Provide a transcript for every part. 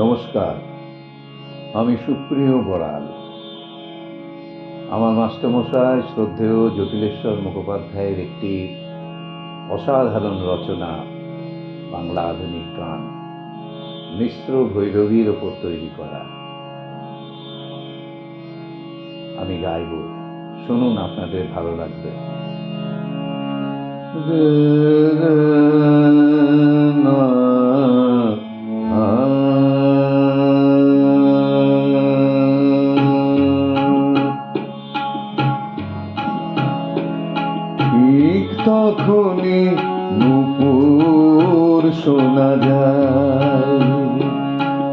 নমস্কার, আমি সুপ্রিয় বড়াল। আমার মাস্টারমশাই শ্রদ্ধেয় জটিলেশ্বর মুখোপাধ্যায়ের একটি অসাধারণ রচনা, বাংলা আধুনিক গান, মিশ্র ভৈরবীর ওপর তৈরি করা। আমি গাইব, শুনুন, আপনাদের ভালো লাগবে। ঠিক তখনই নূপুর শোনা যায়,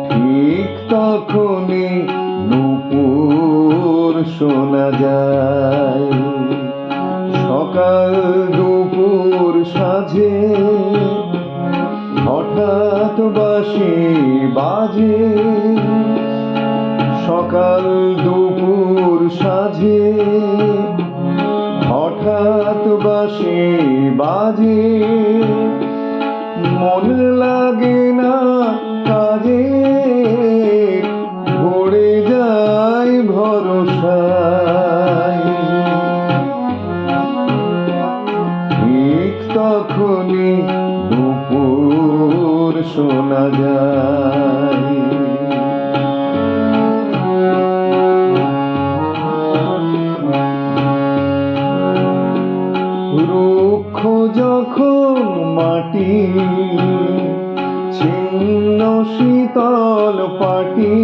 ঠিক তখনই নূপুর শোনা যায়। সকাল দুপুর সাঁঝে হঠাৎ বাঁশি বাজে, সকাল দুপুর সাঁঝে হঠাৎ বাঁশি বাজে। মন লাগে না কাজে, ভরে যায় ভরসায়। ঠিক তখনই দুপুর শোনা যায়। রুক্ষ যখন মাটি, ছিন্ন শীতল পাটি,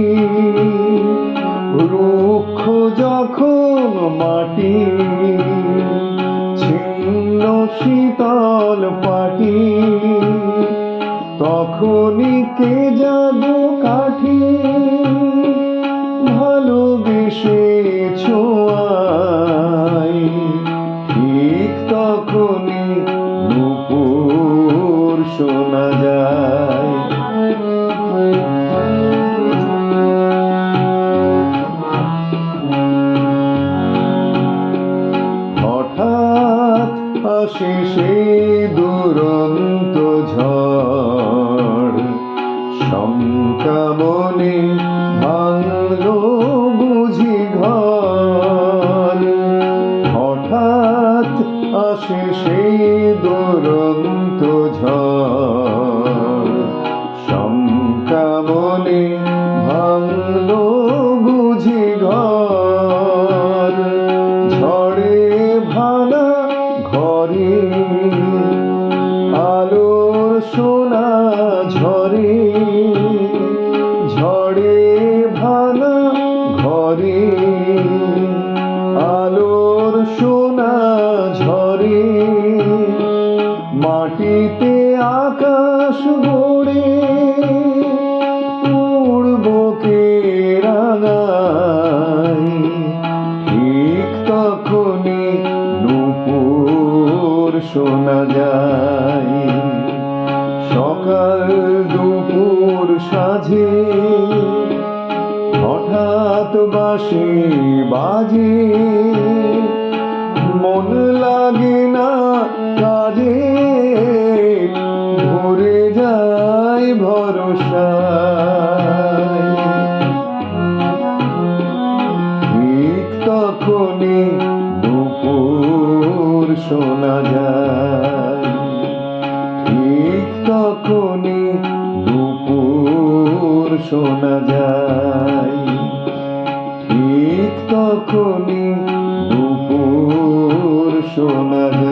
রুক্ষ যখন মাটি, ছিন্ন শীতল পাটি, তখনই কে জাদু কাঠি ভালোবেসে ছোঁয়ায়। ঠিক তখনই নূপুর শোনা যায়। হঠাৎ আসে সেই দুরন্ত ঝড়, শঙ্কা মনে ভাঙলো বুঝি ঘর। হঠাৎ আসে সেই দুরন্ত ঝড়, শঙ্কা মনে ভাঙলো বুঝি ঘর। ঝড়ে ভাঙা ঘরে আলোর সোনা ঝরে, ঝড়ে ভাঙা ঘরে আলোর সোনা ঝরে। মাটিতে আকাশ গড়ে উড়বকে রাঙায়। ঠিক তখনই নূপুর শোনা যায়। সকাল দুপুর সাঁঝে হঠাৎ বাঁশি বাজে। মন লাগে না কাজে, ভরে যায় ভরসায়। ঠিক তখনই নূপুর শোনা যায়। ঠিক তখনই নূপুর শোনা যায়। ঠিক তখনই নূপুর শোনা যায়।